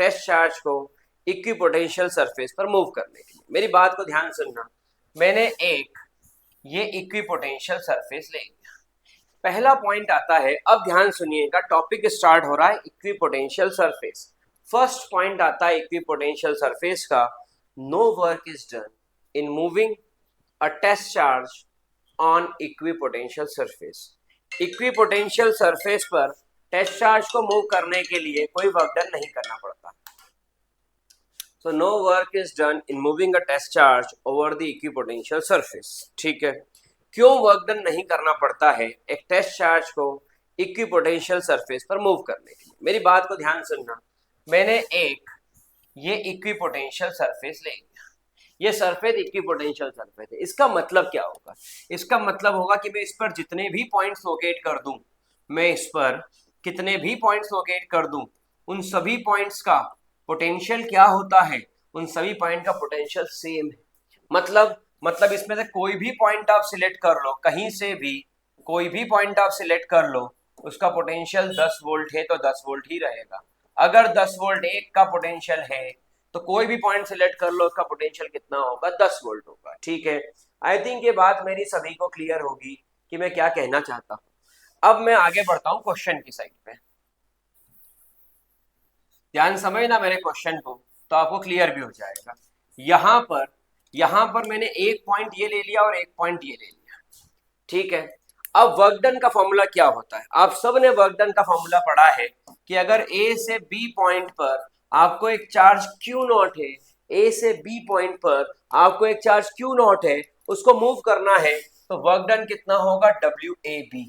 Test charge को equipotential surface पर move करने के लिए। मेरी बात को ध्यान सुनना, मैंने एक ये इक्विपोटेंशियल सरफेस ले लिया। पहला पॉइंट आता है, अब ध्यान सुनिएगा, टॉपिक स्टार्ट हो रहा है इक्विपोटेंशियल सरफेस। फर्स्ट पॉइंट आता है इक्विपोटेंशियल सरफेस का, no work is done in moving a test charge on equipotential surface. Equipotential surface पर टेस्ट चार्ज को मूव करने के लिए कोई वर्क डन नहीं करना पड़ता। So no work is done in moving a test charge over the equipotential surface. ठीक है, क्यों वर्क डन नहीं करना पड़ता है एक टेस्ट चार्ज को इक्विपोटेंशियल सरफेस पर मूव करने के लिए? मेरी बात को ध्यान सुनना, मैंने एक ये इक्विपोटेंशियल सरफेस ले लिया। ये सरफेस इक्विपोटेंशियल सरफेस है। इसका मतलब क्या होगा? इसका मतलब होगा कि मैं इस पर जितने भी पॉइंट्स लोकेट कर दूं, मैं इस पर कितने भी पॉइंट्स लोकेट कर दूं, उन सभी पॉइंट्स का पोटेंशियल क्या होता है? उन सभी पॉइंट का पोटेंशियल सेम है। मतलब इसमें से कोई भी पॉइंट आप सिलेक्ट कर लो, कहीं से भी कोई भी पॉइंट आप सिलेक्ट कर लो, उसका पोटेंशियल 10 वोल्ट है तो 10 वोल्ट ही रहेगा। अगर 10 वोल्ट एक का पोटेंशियल है तो कोई भी पॉइंट सिलेक्ट कर लो, उसका पोटेंशियल कितना होगा? 10 वोल्ट होगा। ठीक है, आई थिंक ये बात मेरी सभी को क्लियर होगी कि मैं क्या कहना चाहता हूं। अब मैं आगे बढ़ता हूं क्वेश्चन की साइड पे। ध्यान समझना मेरे क्वेश्चन को, तो आपको क्लियर भी हो जाएगा। यहां पर मैंने एक पॉइंट ये ले लिया और एक पॉइंट ये ले लिया। ठीक है, अब वर्क डन का फॉर्मूला क्या होता है? आप सब ने वर्क डन का फॉर्मूला पढ़ा है कि अगर ए से बी पॉइंट पर आपको एक चार्ज क्यू नॉट है, ए से बी पॉइंट पर आपको एक चार्ज क्यू नॉट है, उसको मूव करना है, तो वर्क डन कितना होगा? W A B.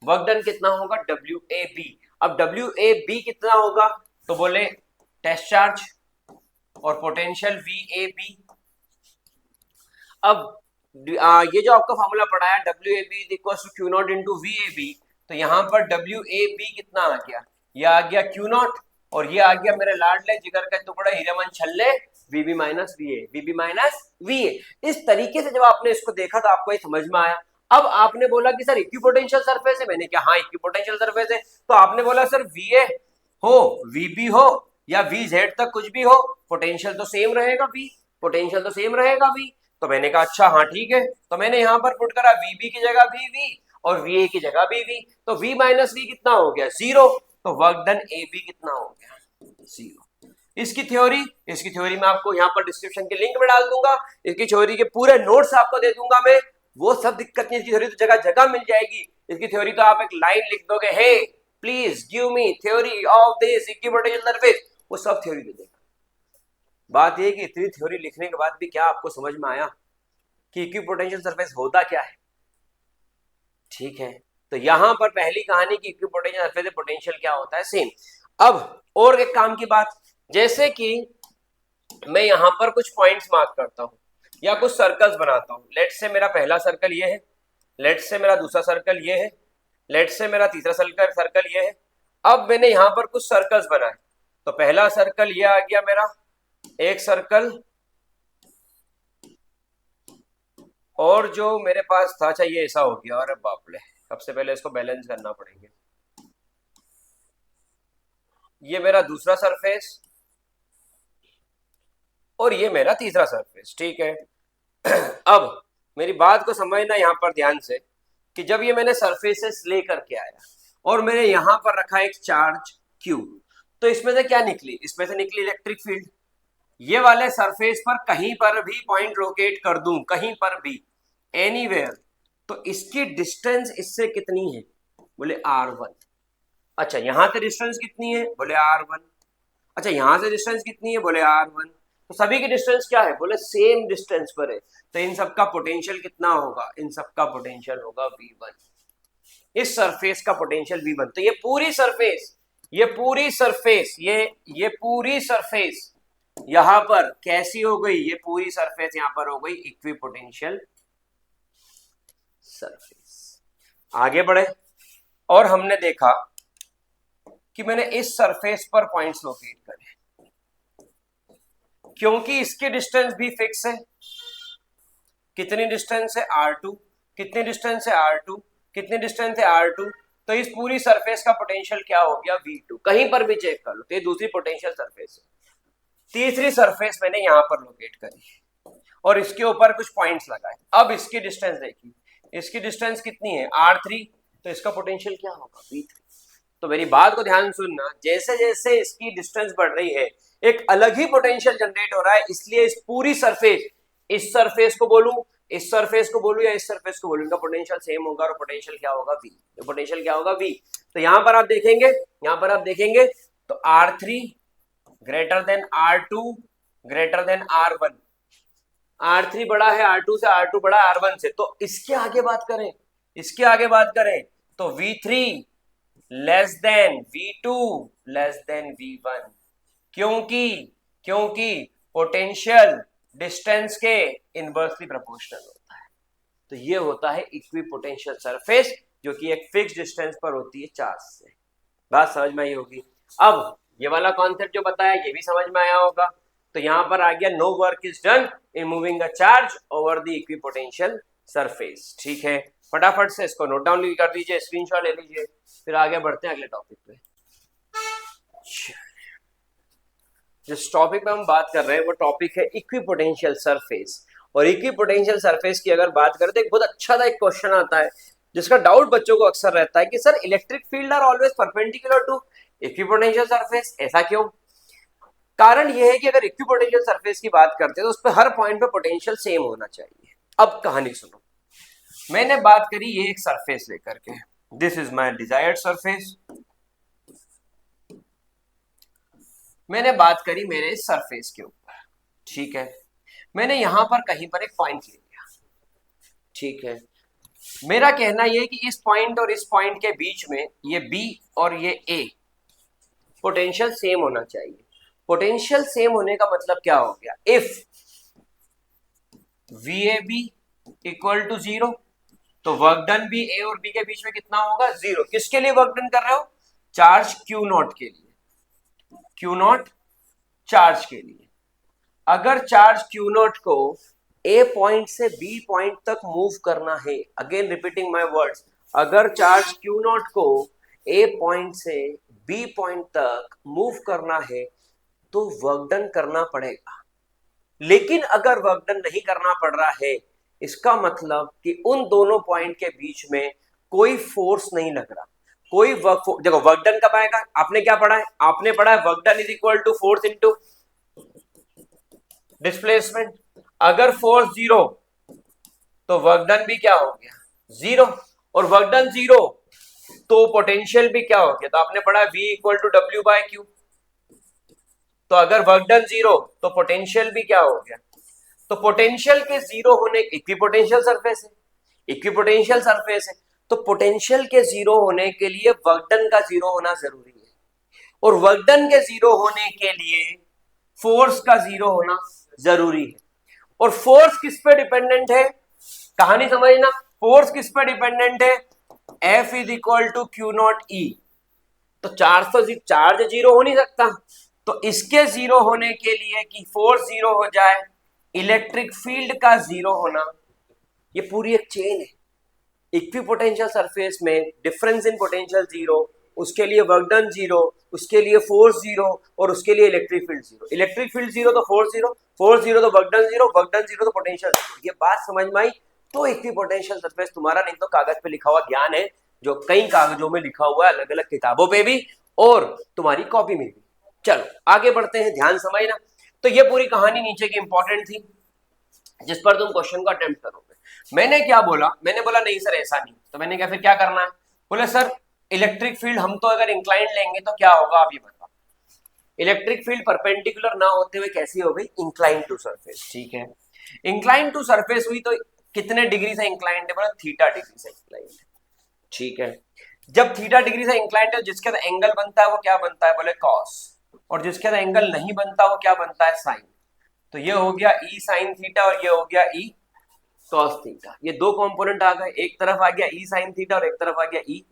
Work done कितना होगा? W A B. अब डब्ल्यू ए बी कितना होगा? तो बोले टेस्ट चार्ज और पोटेंशियल वी ए बी। अब ये जो आपका फॉर्मूला पढ़ा है W A B equal to Q naught into V A B, तो यहाँ पर डब्ल्यू ए बी कितना आ गया? ये आ गया क्यू नॉट, और ये आ गया मेरे लाडले जिगर का टुकड़ा हीरेमन छल्ले VB minus V A, VB minus V A. इस तरीके से जब आपने इसको देखा तो आपको ये समझ में आया। अब आपने बोला कि सर इक्विपोटेंशियल सरफेस है, मैंने क्या हाँ इक्विपोटेंशियल सरफेस है, तो आपने बोला सर वी ए हो वी बी हो या वी जेड तक कुछ भी हो, पोटेंशियल तो सेम रहेगा वी, पोटेंशियल तो सेम रहेगा वी। तो मैंने कहा अच्छा हाँ ठीक है, तो मैंने यहां पर पुट करा वी बी की जगह वी वी और वी ए की जगह वी वी, तो वी माइनस वी कितना हो गया? 0। तो वर्क डन ए बी कितना हो गया? 0। इसकी थ्योरी मैं आपको यहाँ पर डिस्क्रिप्शन के लिंक में डाल दूंगा। इसकी थ्योरी के पूरे नोट्स आपको दे दूंगा मैं, वो सब दिक्कत नहीं, इसकी थ्योरी तो जगह जगह मिल जाएगी। इसकी थ्योरी तो आप एक लाइन लिख दोगे, hey please give me theory of this equipotential surface, वो सब थ्योरी दे देगा। बात यह कि इतनी थ्योरी लिखने के बाद भी क्या आपको समझ में आया कि इक्विपोटेंशियल सरफेस होता क्या है? ठीक है, तो यहां पर पहली कहानी की इक्विपोटेंशियल सरफेस से पोटेंशियल क्या होता है? सेम। अब और एक काम की बात, जैसे कि मैं यहां पर कुछ पॉइंट्स मार्क करता हूं या कुछ सर्कल्स बनाता हूं। लेट से मेरा पहला सर्कल ये है, लेट से मेरा दूसरा सर्कल ये है, लेट से मेरा तीसरा सर्कल ये है। अब मैंने यहां पर कुछ सर्कल्स बनाए, तो पहला सर्कल ये आ गया मेरा एक सर्कल, और जो मेरे पास था, अच्छा ये ऐसा हो गया, अरे बाप रे, सबसे पहले इसको बैलेंस करना पड़ेंगे। ये मेरा दूसरा सरफेस और ये मेरा तीसरा सरफेस। ठीक है, अब मेरी बात को समझना यहां पर ध्यान से कि जब ये मैंने सरफेसेस लेकर के आया और मैंने यहां पर रखा एक चार्ज Q, तो इसमें से क्या निकली? इसमें से निकली इलेक्ट्रिक फील्ड। ये वाले सरफेस पर कहीं पर भी पॉइंट लोकेट कर दूं, कहीं पर भी, एनीवेयर, तो इसकी डिस्टेंस इससे कितनी है? बोले R1। अच्छा यहां से डिस्टेंस कितनी है? बोले R1। अच्छा यहां से डिस्टेंस कितनी है? बोले R1। तो सभी की डिस्टेंस क्या है? बोले सेम डिस्टेंस पर है, तो इन सबका पोटेंशियल कितना होगा? इन सबका पोटेंशियल होगा V1। इस सरफेस का पोटेंशियल V1। तो ये पूरी सरफेस यहां पर कैसी हो गई? ये पूरी सरफेस यहां पर हो गई इक्विपोटेंशियल सरफेस। आगे बढ़े और हमने देखा कि मैंने इस सरफेस पर पॉइंट्स लोकेट करे, क्योंकि इसकी डिस्टेंस भी फिक्स है। कितनी डिस्टेंस है? R2। कितनी डिस्टेंस है? R2। कितनी डिस्टेंस है? R2। तो इस पूरी सरफेस का पोटेंशियल क्या हो गया V2। कहीं पर भी चेक कर लो, तो ये दूसरी पोटेंशियल सरफेस है। तीसरी सरफेस मैंने यहां पर लोकेट करी और इसके ऊपर कुछ पॉइंट्स लगाए। अब इसकी डिस्टेंस देखिए, इसकी डिस्टेंस कितनी है R3, तो इसका पोटेंशियल क्या होगा V3। तो मेरी बात को ध्यान सुनना, जैसे जैसे इसकी डिस्टेंस बढ़ रही है एक अलग ही पोटेंशियल जनरेट हो रहा है, इसलिए इस पूरी सरफेस, इस सरफेस को बोलूं, इस सरफेस को बोलूं या इस सरफेस को बोलूं, इनका पोटेंशियल सेम होगा और पोटेंशियल क्या होगा V। तो पोटेंशियल क्या होगा V। तो यहां पर आप देखेंगे, यहां पर आप देखेंगे तो R3 greater than R2 greater than R1, R3 बड़ा है R2 से, R2 बड़ा है R1 से। तो इसके आगे बात करें, इसके आगे बात करें तो V3 less than V2 less than V1, क्योंकि पोटेंशियल डिस्टेंस के इनवर्सली प्रोपोर्शनल होता है। तो ये होता है इक्विपोटेंशियल सरफेस, जो कि एक फिक्स डिस्टेंस पर होती है चार्ज से। बात समझ में आई होगी। अब ये वाला कॉन्सेप्ट जो बताया ये भी समझ में आया होगा। तो यहां पर आ गया no work is done in moving a charge over the equipotential surface. ठीक है, फटाफट से इसको नोट डाउन कर दीजिए, स्क्रीनशॉट ले लीजिए, फिर आगे बढ़ते हैं अगले टॉपिक पे। जिस टॉपिक पे हम बात कर रहे हैं वो टॉपिक है इक्विपोटेंशियल सरफेस। और इक्विपोटेंशियल सरफेस की अगर बात करें तो एक बहुत अच्छा सा एक क्वेश्चन आता है जिसका डाउट बच्चों को अक्सर रहता है कि sir electric field are always perpendicular to equipotential surface, ऐसा क्यों। कारण यह है कि अगर इक्विपोटेंशियल सरफेस की बात करते हैं तो उस पर हर पॉइंट पे पोटेंशियल सेम होना चाहिए। अब कहानी सुनो, मैंने बात करी ये एक सरफेस लेकर के, this is my desired surface. मैंने बात करी मेरे सरफेस के ऊपर, ठीक है। मैंने यहां पर कहीं पर एक पॉइंट ले लिया, ठीक है। मेरा कहना यह है कि इस पॉइंट और इस पॉइंट के बीच में ये B और ये A पोटेंशियल सेम होना चाहिए। पोटेंशियल सेम होने का मतलब क्या हो गया, इफ VAB इक्वल टू 0 तो वर्क डन भी A और B के बीच में कितना होगा 0। किसके लिए वर्क डन कर रहे हो, चार्ज Q0 के लिए, Q0 चार्ज के लिए। अगर चार्ज Q0 को A पॉइंट से B पॉइंट तक मूव करना है, अगेन रिपीटिंग माय वर्ड्स, अगर चार्ज Q0 को A पॉइंट से B पॉइंट तक मूव करना है तो वर्क डन करना पड़ेगा। लेकिन अगर वर्क डन नहीं करना पड़ रहा है, इसका मतलब कि उन दोनों पॉइंट के बीच में कोई फोर्स नहीं लग रहा, कोई देखो वर्क डन कब आएगा, आपने क्या पढ़ा है, आपने पढ़ा है work done is equal to force into displacement. अगर फोर्स 0 तो वर्क डन भी क्या हो गया 0, और वर्क डन 0 तो पोटेंशियल भी क्या हो गया, तो आपने पढ़ा V equal to W by Q। तो अगर वर्क डन 0 तो पोटेंशियल भी क्या हो गया, तो पोटेंशियल के 0 होने, इक्विपोटेंशियल सरफेस है, इक्विपोटेंशियल सरफेस है, तो पोटेंशियल के 0 होने के लिए वर्क डन का 0 होना जरूरी है, और वर्क डन के 0 होने के लिए फोर्स का 0 होना जरूरी है। और फोर्स किस पे डिपेंडेंट है, कहानी समझना, फोर्स किस पे डिपेंडेंट है, F is equal to Q0 E। तो चार्ज 0 हो नहीं सकता, तो इसके 0 होने के लिए कि फोर्स 0 हो जाए, इलेक्ट्रिक फील्ड का 0 होना, ये पूरी एक चेन है। इक्विपोटेंशियल सरफेस में डिफरेंस इन पोटेंशियल 0, उसके लिए वर्क डन 0, उसके लिए फोर्स 0, और उसके लिए इलेक्ट्रिक फील्ड 0। इलेक्ट्रिक फील्ड 0 तो फोर्स 0, फोर्स 0 तो वर्क डन 0, वर्क डन 0 तो पोटेंशियल 0। ये बात समझ में आई। तो इक्विपोटेंशियल सरफेस तुम्हारा नहीं तो कागज पे लिखा हुआ ज्ञान है, जो कई कागजों में लिखा हुआ है, अलग अलग किताबों पे भी और तुम्हारी कॉपी में भी। चलो आगे बढ़ते हैं, ध्यान समझना। तो ये पूरी कहानी नीचे की इंपॉर्टेंट थी जिस पर तुम क्वेश्चन को अटेम्प्ट करोगे। मैंने क्या बोला, मैंने बोला नहीं सर ऐसा नहीं, तो मैंने कहा फिर क्या करना है, बोले सर इलेक्ट्रिक फील्ड हम तो अगर इंक्लाइंड लेंगे तो क्या होगा आप ये बताओ। इलेक्ट्रिक फील्ड परपेंडिकुलर ना होते हुए कैसी हो गई, इंक्लाइंड टू सरफेस। ठीक है, इंक्लाइंड टू सरफेस हुई तो कितने डिग्री से इंक्लाइंड है, बोला थीटा डिग्री से इंक्लाइंड है। ठीक है, जब थीटा डिग्री से इंक्लाइंड है, जिसके अंदर एंगल बनता है वो क्या बनता है, बोले कॉस, और जिसके अंदर एंगल नहीं बनता वो क्या बनता है, साइन। तो ये हो गया ई साइन थीटा और ये हो गया ई कॉस थीटा। ये दो कंपोनेंट आ गए, एक तरफ आ गया ई साइन थीटा और एक तरफ आ गया ई।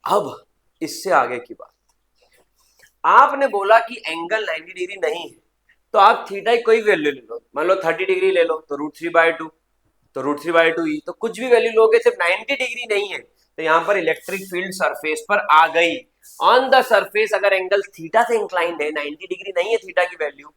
अब इससे आगे की बात, आपने बोला कि एंगल 90 डिग्री नहीं है, तो आप थीटा की कोई वैल्यू ले लो, मान लो 30 डिग्री ले लो तो √3/2, तो √3/2 ई, तो कुछ भी वैल्यू लोगे, सिर्फ 90 डिग्री नहीं है, तो यहाँ पर इलेक्ट्रिक फील्ड सरफेस पर आ गई। ऑन द सरफेस अगर एंगल थीटा से इंक्लाइंड है, 90 डिग्री नहीं है थीटा की value,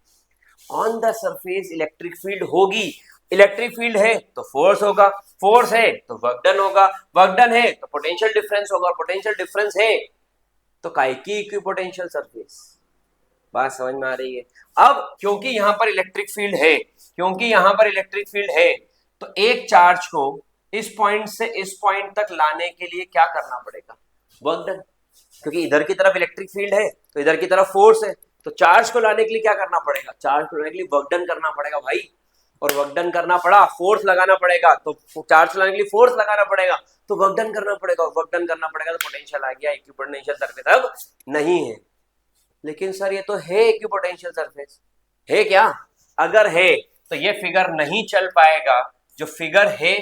on the surface electric field होगी। इलेक्ट्रिक फील्ड है तो फोर्स होगा, फोर्स है तो वर्क डन होगा, वर्क डन है तो पोटेंशियल डिफरेंस होगा, पोटेंशियल डिफरेंस है तो काय की इक्विपोटेंशियल सरफेस। बात समझ में आ रही है? अब क्योंकि यहां पर इलेक्ट्रिक फील्ड है, क्योंकि यहां पर इलेक्ट्रिक फील्ड है, तो एक चार्ज को इस पॉइंट से इस पॉइंट तक लाने के लिए क्या करना पड़ेगा? Work done. क्योंकि इधर की तरफ इलेक्ट्रिक फील्ड है तो इधर की तरफ फोर्स है, तो चार्ज को लाने के लिए क्या करना पड़ेगा? चार्ज को लाने के लिए वर्क डन करना पड़ेगा भाई। और वर्क डन करना पड़ा, फोर्स लगाना पड़ेगा, तो चार्ज लाने के लिए फोर्स लगाना पड़ेगा, तो वर्क डन करना पड़ेगा, वर्क डन करना पड़ेगा, तो पोटेंशियल आ गया। इक्विपोटेंशियल सरफेस अब नहीं है। लेकिन सर ये तो है इक्विपोटेंशियल सरफेस, है क्या? अगर है तो ये फिगर नहीं चल पाएगा। जो फिगर है,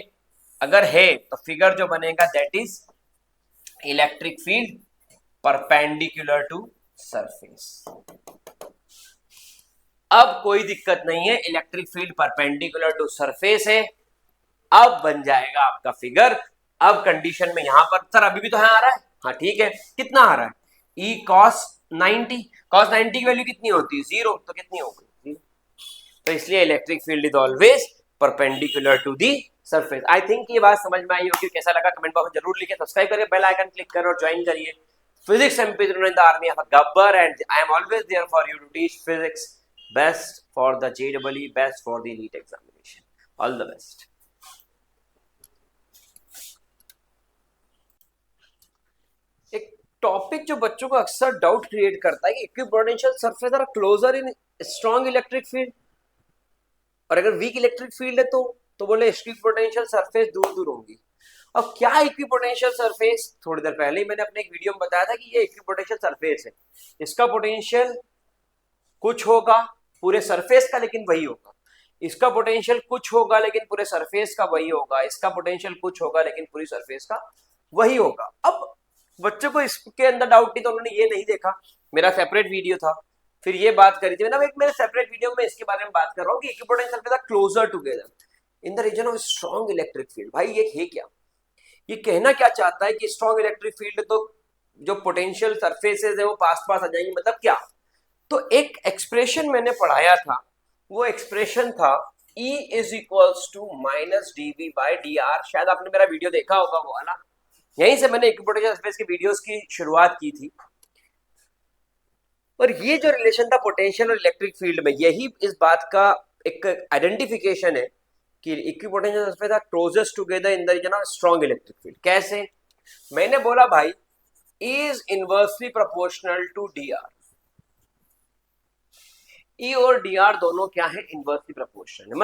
अगर है तो फिगर जो बनेगा that is electric field perpendicular to surface. अब कोई दिक्कत नहीं है, electric field perpendicular to surface है। अब बन जाएगा आपका फिगर। अब कंडीशन में यहां पर सर अभी भी तो आ रहा है, हाँ ठीक है, कितना आ रहा है? ई कॉस 90, कॉस 90 की वैल्यू कितनी होती है? 0, तो कितनी होगी? तो इसलिए electric field is always perpendicular to the surface. I think ये बात समझ में आई होगी। कैसा लगा कमेंट बॉक्स में जरूर लिखे, सब्सक्राइब करके बेल आइकन क्लिक करो और ज्वाइन करिए physics MP in the army of Gabbar, and I am always there for you to teach physics, best for the JEE, best for the NEET examination. All the best. एक topic जो बच्चों को अक्सर doubt create करता है कि equipotential surface are closer in strong electric field, और अगर वीक इलेक्ट्रिक फील्ड है तो बोले इक्विपोटेंशियल सरफेस दूर दूर होंगी। अब क्या इक्विपोटेंशियल सरफेस? थोड़ी देर पहले ही मैंने अपने एक वीडियो में बताया था कि ये इक्विपोटेंशियल सरफेस है। इसका पोटेंशियल कुछ होगा पूरे सरफेस का लेकिन वही होगा, इसका पोटेंशियल कुछ होगा लेकिन पूरे सरफेस का वही होगा, इसका पोटेंशियल कुछ होगा लेकिन पूरी सरफेस का वही होगा। अब बच्चों को इसके अंदर डाउट नहीं, तो उन्होंने ये नहीं देखा, मेरा सेपरेट वीडियो था, फिर ये बात करी थी। एक मेरे सेपरेट वीडियो में इसके बारे में बात कर रहा हूँ कि equipotential surface are closer together in the region of strong electric field. भाई ये है क्या? ये कहना क्या चाहता है कि स्ट्रॉन्ग इलेक्ट्रिक फील्ड तो जो पोटेंशियल सरफेसेस है वो पास पास आ जाएंगी, मतलब क्या? तो एक एक्सप्रेशन मैंने पढ़ाया था, वो एक्सप्रेशन था E is equals to minus dV by dr। शायद आपने मेरा वीडियो देखा होगा वो वाला, यहीं से मैंने इक्विपोटेंशियल सरफेस के वीडियोस की शुरुआत की थी। और ये जो रिलेशन था पोटेंशियल और इलेक्ट्रिक फील्ड में, यही इस बात का एक आइडेंटिफिकेशन है कि equipotential surface are closest together in the region of strong electric field. कैसे? मैंने बोला भाई is inversely proportional to dr। E और dr दोनों क्या है? इनवर्सली प्रोपोर्शनल है।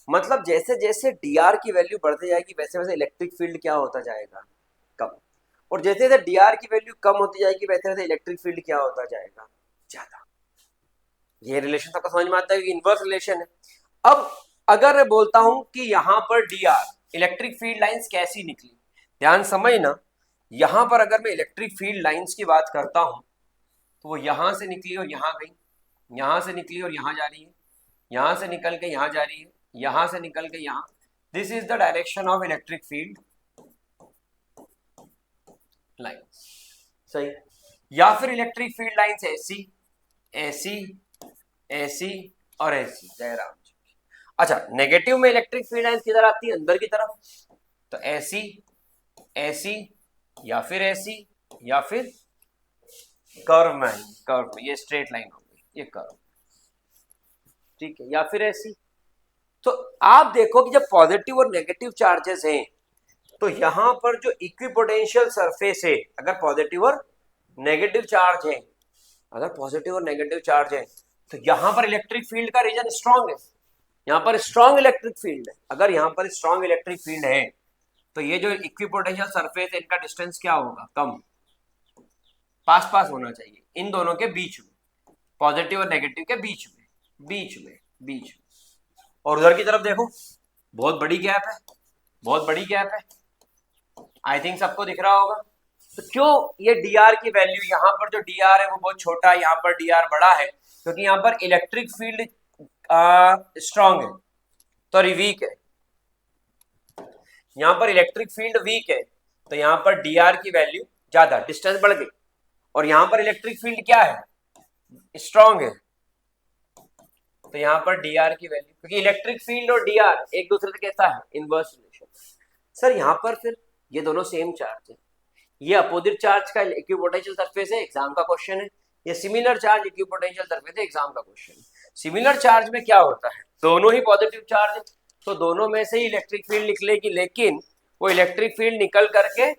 मतलब जैसे जैसे dr की वैल्यू बढ़ती जाएगी वैसे वैसे इलेक्ट्रिक फील्ड क्या होता जाएगा? कम। और जैसे जैसे dr की वैल्यू कम होती जाएगी वैसे वैसे इलेक्ट्रिक फील्ड क्या होता जाएगा? ज्यादा। ये रिलेशन सबको समझ में आता है कि इनवर्स रिलेशन है। अब अगर मैं बोलता हूं कि यहां पर dr इलेक्ट्रिक फील्ड लाइंस कैसी निकली, ध्यान समझना। यहां पर अगर मैं इलेक्ट्रिक फील्ड लाइंस की बात करता हूं तो वो यहां से निकली और यहां गई, यहां से निकली और यहां जा रही है, यहां से निकल के यहां जा रही है, यहां से निकल के यहां। This is the direction of electric field lines. सही। या फिर इलेक्ट्रिक फील्ड लाइंस ऐसी ऐसी ऐसी और ऐसी। जयराम जी। अच्छा, नेगेटिव में इलेक्ट्रिक फील्ड लाइंस किधर आती है? अंदर की तरफ। तो ऐसी ऐसी या फिर ऐसी या फिर कर्व में, कर्व में, ये स्ट्रेट लाइन हो गई, ये कर्व, ठीक है, या फिर ऐसी। तो आप देखो कि जब पॉजिटिव और नेगेटिव चार्जेस हैं तो यहां पर जो इक्विपोटेंशियल सरफेस है, अगर पॉजिटिव और नेगेटिव चार्ज है, अगर पॉजिटिव और नेगेटिव चार्ज है तो यहां पर इलेक्ट्रिक फील्ड का रीजन स्ट्रॉन्ग है, यहां पर स्ट्रॉन्ग इलेक्ट्रिक फील्ड है। अगर यहां पर स्ट्रॉन्ग इलेक्ट्रिक फील्ड है तो ये जो इक्विपोटेंशियल सरफेस है इनका डिस्टेंस क्या होगा? कम, पास पास होना चाहिए इन दोनों के बीच में, पॉजिटिव और नेगेटिव के बीच में, बीच में, बीच में। और उधर की तरफ देखो, बहुत बड़ी गैप है, बहुत बड़ी गैप है। आई थिंक सबको दिख रहा होगा। तो क्यों ये dr की वैल्यू, यहां पर जो dr है वो बहुत छोटा है, यहां पर dr बड़ा है, क्योंकि यहां पर इलेक्ट्रिक फील्ड स्ट्रॉन्ग है, सॉरी वीक है, यहां पर इलेक्ट्रिक फील्ड वीक है। तो यहाँ पर dr की वैल्यू ज्यादा, डिस्टेंस बढ़ गई, और यहाँ पर इलेक्ट्रिक फील्ड क्या है, स्ट्रॉन्ग है, तो यहाँ पर dr की वैल्यू, क्योंकि इलेक्ट्रिक फील्ड और dr एक दूसरे से कैसा है, इनवर्स रिलेशन। सर यहाँ पर फिर ये दोनों सेम चार्ज है, ये अपोजिट चार्ज का इक्विपोटेंशियल सरफेस है, एग्जाम का क्वेश्चन है, ये सिमिलर चार्ज इक्विपोटेंशियल सरफेस है, एग्जाम का क्वेश्चन है। सिमिलर चार्ज में क्या होता है, दोनों ही पॉजिटिव चार्ज है, तो दोनों में से ही इलेक्ट्रिक फील्ड निकलेगी, लेकिन वो इलेक्ट्रिक फील्ड निकल करके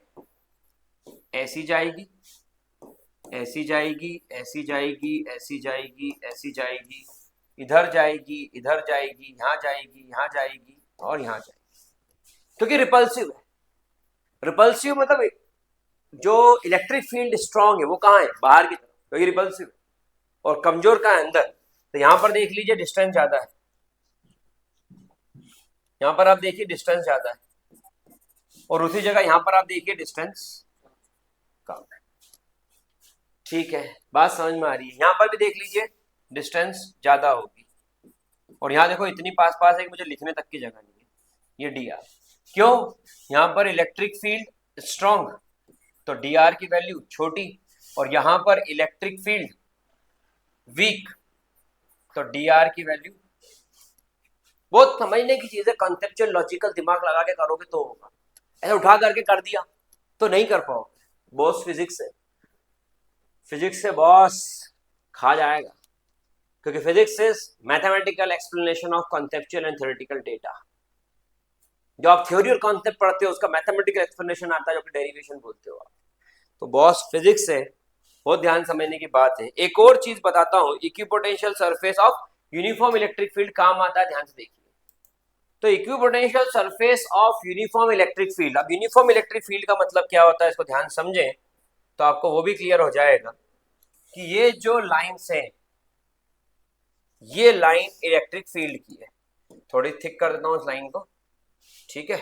ऐसी जाएगी, ऐसी जाएगी, ऐसी जाएगी, ऐसी जाएगी, ऐसी जाएगी, इधर जाएगी, इधर जाएगी, यहाँ जाएगी, यहाँ जाएगी और यहाँ जाएगी, क्योंकि रिपल्सिव है। रिपल्सिव मतलब जो इलेक्ट्रिक फील्ड स्ट्रांग है वो कहाँ है, बाहर की तरफ, क्योंकि रिपल्सिव है, और कमजोर कहाँ है, अंदर। तो यहां पर देख लीजिए डिस्टेंस ज्यादा है, यहां पर आप देखिए डिस्टेंस ज्यादा है, और उसी जगह यहां पर आप देखिए डिस्टेंस कम है। ठीक है, बात समझ में आ रही है। यहां पर भी देख लीजिए डिस्टेंस ज्यादा होगी, और यहां देखो इतनी पास पास है कि मुझे लिखने तक की जगह नहीं है, ये dr। क्यों, यहां पर इलेक्ट्रिक फील्ड स्ट्रॉन्ग, तो dr की वैल्यू छोटी, और यहां पर इलेक्ट्रिक फील्ड वीक, तो dr की वैल्यू। बहुत समझने की चीज है, कॉन्सेप्चुअल लॉजिकल दिमाग लगा के करोगे तो होगा, ऐसे उठा करके कर दिया तो नहीं कर पाओगे। बॉस फिजिक्स है, फिजिक्स से बॉस खा जाएगा, क्योंकि physics is mathematical explanation of conceptual and theoretical data. जो आप थ्योरी और कॉन्सेप्ट पढ़ते हो उसका मैथमेटिकल एक्सप्लेनेशन आता है, जो कि डेरिवेशन बोलते हो आप। तो बॉस फिजिक्स है, बहुत ध्यान समझने की बात है। एक और चीज बताता हूं, equipotential surface of uniform electric field काम आता है, ध्यान से देखिए। तो equipotential surface of uniform electric field, अब यूनिफॉर्म इलेक्ट्रिक फील्ड का मतलब क्या होता है, इसको ध्यान समझें तो आपको वो भी क्लियर हो जाएगा कि ये जो लाइन्स है, ये लाइन इलेक्ट्रिक फील्ड की है। थोड़ी थिक कर देता हूं इस लाइन को, ठीक है।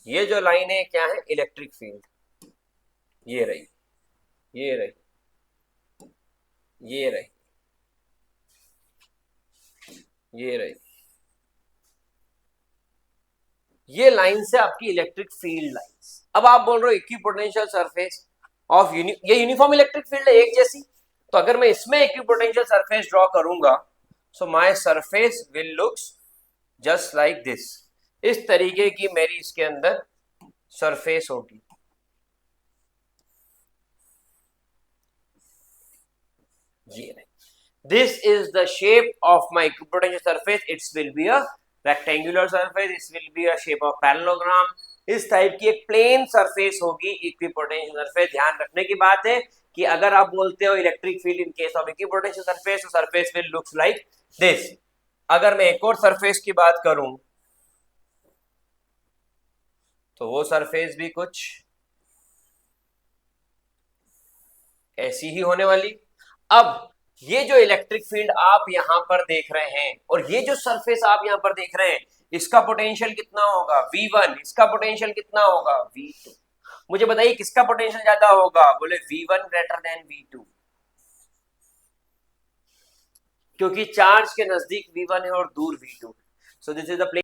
ये जो लाइन है क्या है, इलेक्ट्रिक फील्ड, ये रही, ये रही, ये रही, ये रही, ये लाइन से आपकी इलेक्ट्रिक फील्ड लाइंस। अब आप बोल रहे हो इक्विपोटेंशियल सरफेस ऑफ ये यूनिफॉर्म इलेक्ट्रिक फील्ड है एक जैसी, तो अगर मैं इसमें इक्विपोटेंशियल सरफेस ड्रॉ करूंगा, so my surface will looks just like this, इस तरीके की मेरी इसके अंदर सरफेस होगी। ये this is the shape of my equipotential surface, it will be a rectangular surface, it will be a shape of parallelogram, इस टाइप की एक प्लेन सरफेस होगी इक्विपोटेंशियल सरफेस। ध्यान रखने की बात है कि अगर आप बोलते हो electric field in case of equipotential surface, तो surface will looks like this. अगर मैं एक और सरफेस की बात करूं तो वो सरफेस भी कुछ ऐसी ही होने वाली। अब ये जो इलेक्ट्रिक फील्ड आप यहां पर देख रहे हैं, और ये जो सरफेस आप यहां पर देख रहे हैं, इसका पोटेंशियल कितना होगा, V1, इसका पोटेंशियल कितना होगा, V2। मुझे बताइए किसका पोटेंशियल ज्यादा होगा, बोले V1 ग्रेटर देन V2, क्योंकि चार्ज के नजदीक V1 है और दूर V2। So this is the